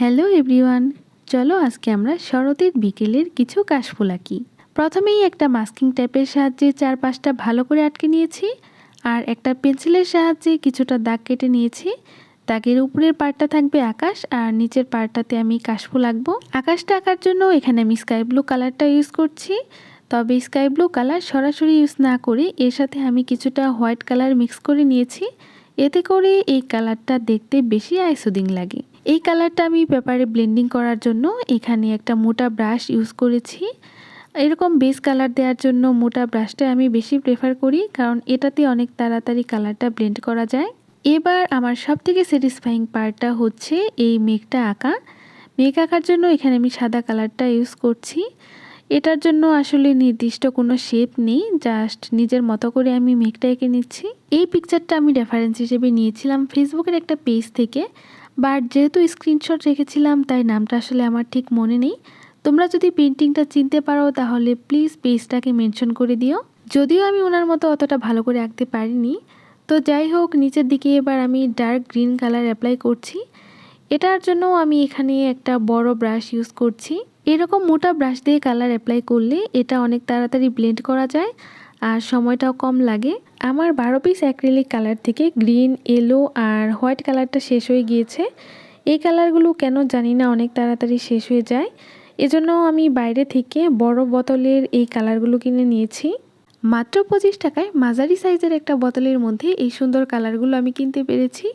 Hello everyone, চলো আজকে আমরা শরতের বিকেলের কিছু কাশফুল আঁকি। প্রথমেই একটা মাস্কিং টেপের সাহায্যে চারপাশটা ভালো করে আটকে নিয়েছি, আর একটা পেন্সিলের সাহায্যে কিছুটা দাগ কেটে নিয়েছি। দাগের উপরের পার্টটা থাকবে আকাশ, আর নিচের পার্টটাতে আমি কাশফুল আঁকবো। আকাশটা আঁকার জন্য এখানে আমি স্কাই ব্লু কালারটা ইউজ করছি, তবে স্কাই ব্লু কালার সরাসরি ইউজ না করে এর সাথে আমি কিছুটা হোয়াইট কালার মিক্স করে নিয়েছি। এতে করে এই কালারটা দেখতে বেশি আইসুদিং লাগে। এই কালারটা আমি পেপারে ব্লেন্ডিং করার জন্য এখানে একটা মোটা ব্রাশ ইউজ করেছি। এরকম বেস কালার দেওয়ার জন্য মোটা ব্রাশটা আমি বেশি প্রেফার করি, কারণ এটাতে অনেক তাড়াতাড়ি কালারটা ব্লেন্ড করা যায়। এবার আমার সবথেকে স্যাটিসফাইং পার্টটা হচ্ছে এই মেঘটা আঁকা। মেঘ আঁকার জন্য এখানে আমি সাদা কালারটা ইউজ করছি। এটার জন্য আসলে নির্দিষ্ট কোনো শেপ নেই, জাস্ট নিজের মতো করে আমি মেঘটা এঁকে নিচ্ছি। এই পিকচারটা আমি রেফারেন্স হিসেবে নিয়েছিলাম ফেসবুকের একটা পেজ থেকে, বাট যেহেতু স্ক্রিনশট রেখেছিলাম তাই নামটা আসলে আমার ঠিক মনে নেই। তোমরা যদি পেন্টিংটা চিনতে পারো তাহলে প্লিজ পেজটাকে মেনশন করে দিও। যদিও আমি ওনার মতো অতটা ভালো করে আঁকতে পারিনি, তো যাই হোক, নিচের দিকে এবার আমি ডার্ক গ্রিন কালার অ্যাপ্লাই করছি। এটার জন্য আমি এখানে একটা বড় ব্রাশ ইউজ করছি। এরকম মোটা ব্রাশ দিয়ে কালার অ্যাপ্লাই করলে এটা অনেক তাড়াতাড়ি ব্লেন্ড করা যায়, আর সময়টাও কম লাগে। আমার 12 পিস অ্যাক্রিলিক কালার থেকে গ্রিন, ইয়েলো আর হোয়াইট কালারটা শেষ হয়ে গিয়েছে। এই কালারগুলো কেন জানি না অনেক তাড়াতাড়ি শেষ হয়ে যায়, এজন্য আমি বাইরে থেকে বড় বোতলের এই কালারগুলো কিনে নিয়েছি। মাত্র 25 টাকায় মাঝারি সাইজের একটা বোতলের মধ্যে এই সুন্দর কালারগুলো আমি কিনতে পেরেছি।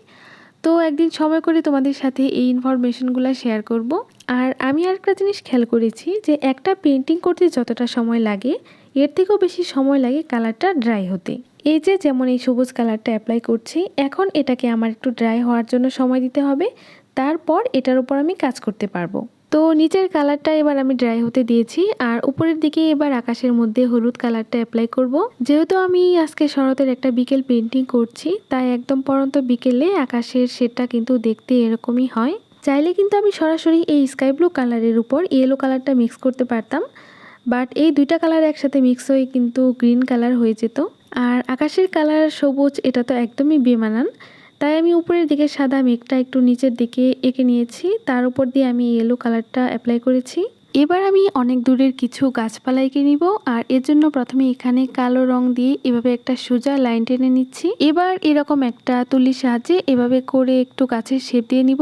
তো একদিন সময় করে তোমাদের সাথে এই ইনফরমেশনগুলো শেয়ার করব। আর আমি আরেকটা জিনিস খেয়াল করেছি যে একটা পেন্টিং করতে যতটা সময় লাগে এর থেকেও বেশি সময় লাগে কালারটা ড্রাই হতে। এই যে যেমন এই সবুজ কালারটা অ্যাপ্লাই করছি, এখন এটাকে আমার একটু ড্রাই হওয়ার জন্য সময় দিতে হবে, তারপর এটার উপর আমি কাজ করতে পারবো। তো নিচের কালারটা এবার আমি ড্রাই হতে দিয়েছি, আর উপরের দিকে এবার আকাশের মধ্যে হলুদ কালারটা অ্যাপ্লাই করব। যেহেতু আমি আজকে শরতের একটা বিকেল পেন্টিং করছি, তাই একদম পরন্ত বিকেলে আকাশের শেডটা কিন্তু দেখতে এরকমই হয়। চাইলে কিন্তু আমি সরাসরি এই স্কাই ব্লু কালারের উপর ইয়েলো কালারটা মিক্স করতে পারতাম, বাট এই দুইটা কালার একসাথে মিক্স হয়ে কিন্তু গ্রিন কালার হয়ে যেত। আর আকাশের কালার সবুজ, এটা তো একদমই বেমানান। তাই আমি উপরের দিকে সাদা মেঘটা একটু নিচের দিকে এঁকে নিয়েছি, তার উপর দিয়ে আমি ইয়েলো কালারটা অ্যাপ্লাই করেছি। এবার আমি অনেক দূরের কিছু গাছপালা এঁকে নিব, আর এর জন্য প্রথমে এখানে কালো রং দিয়ে এভাবে একটা সোজা লাইন টেনে নিচ্ছি। এবার এরকম একটা তুলির সাহায্যে এভাবে করে একটু গাছের শেপ দিয়ে নিব,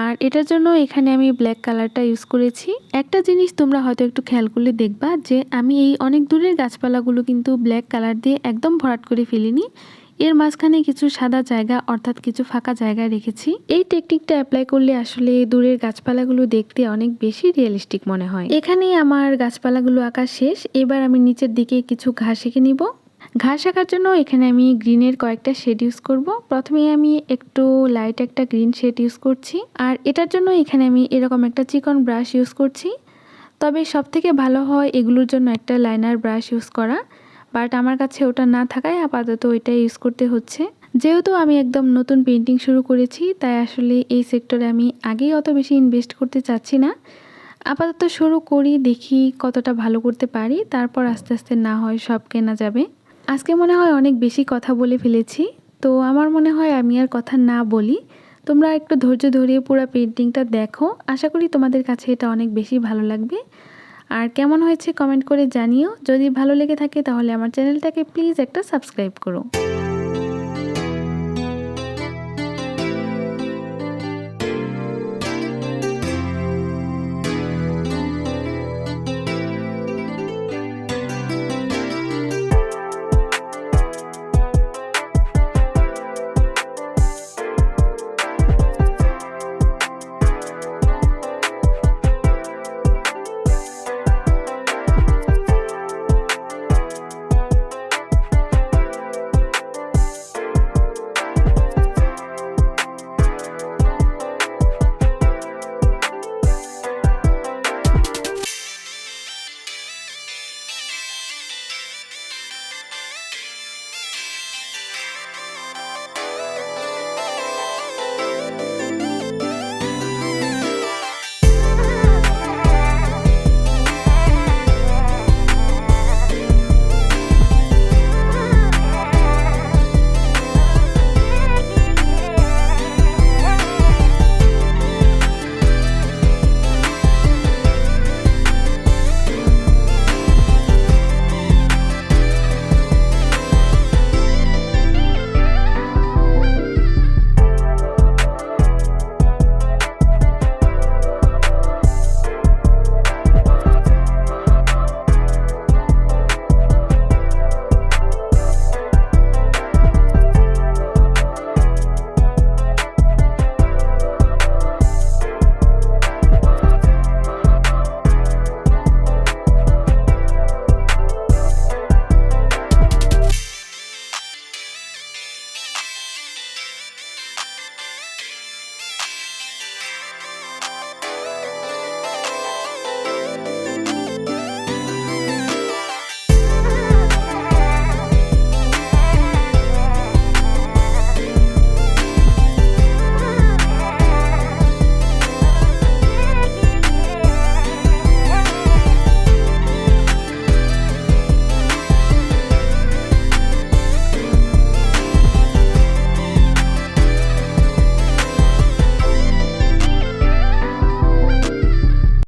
আর এটার জন্য এখানে আমি ব্ল্যাক কালারটা ইউজ করেছি। একটা জিনিস তোমরা হয়তো একটু খেয়াল করলে দেখবা যে আমি এই অনেক দূরের গাছপালাগুলো কিন্তু ব্ল্যাক কালার দিয়ে একদম ভরাট করে ফেলিনি, এর মাঝখানে কিছু সাদা জায়গা অর্থাৎ কিছু ফাঁকা জায়গা রেখেছি। এই টেকনিকটা অ্যাপ্লাই করলে আসলে দূরের গাছপালাগুলো দেখতে অনেক বেশি রিয়েলিস্টিক মনে হয়। এখানেই আমার গাছপালাগুলো আঁকা শেষ। এবার আমি নিচের দিকে কিছু ঘাস এঁকে নিব। ঘাস আঁকার জন্য এখানে আমি গ্রিনের কয়েকটা শেড ইউজ করব। প্রথমে আমি একটু লাইট একটা গ্রিন শেড ইউজ করছি, আর এটার জন্য এখানে আমি এরকম একটা চিকন ব্রাশ ইউজ করছি। তবে সব থেকে ভালো হয় এগুলোর জন্য একটা লাইনার ব্রাশ ইউজ করা, বাট আমার কাছে ওটা না থাকায় আপাতত ওইটাই ইউজ করতে হচ্ছে। যেহেতু আমি একদম নতুন পেন্টিং শুরু করেছি, তাই আসলে এই সেক্টরে আমি আগেই অত বেশি ইনভেস্ট করতে চাচ্ছি না। আপাতত শুরু করি, দেখি কতটা ভালো করতে পারি, তারপর আস্তে আস্তে না হয় সব কেনা যাবে। আজকে মনে হয় অনেক বেশি কথা বলে ফেলেছি, তো আমার মনে হয় আমি আর কথা না বলি, তোমরা একটু ধৈর্য ধরিয়ে পুরো পেন্টিংটা দেখো। আশা করি তোমাদের কাছে এটা অনেক বেশি ভালো লাগবে। আর কেমন হয়েছে কমেন্ট করে জানিও। যদি ভালো লেগে থাকে তাহলে আমার চ্যানেলটাকে প্লিজ একটা সাবস্ক্রাইব করো।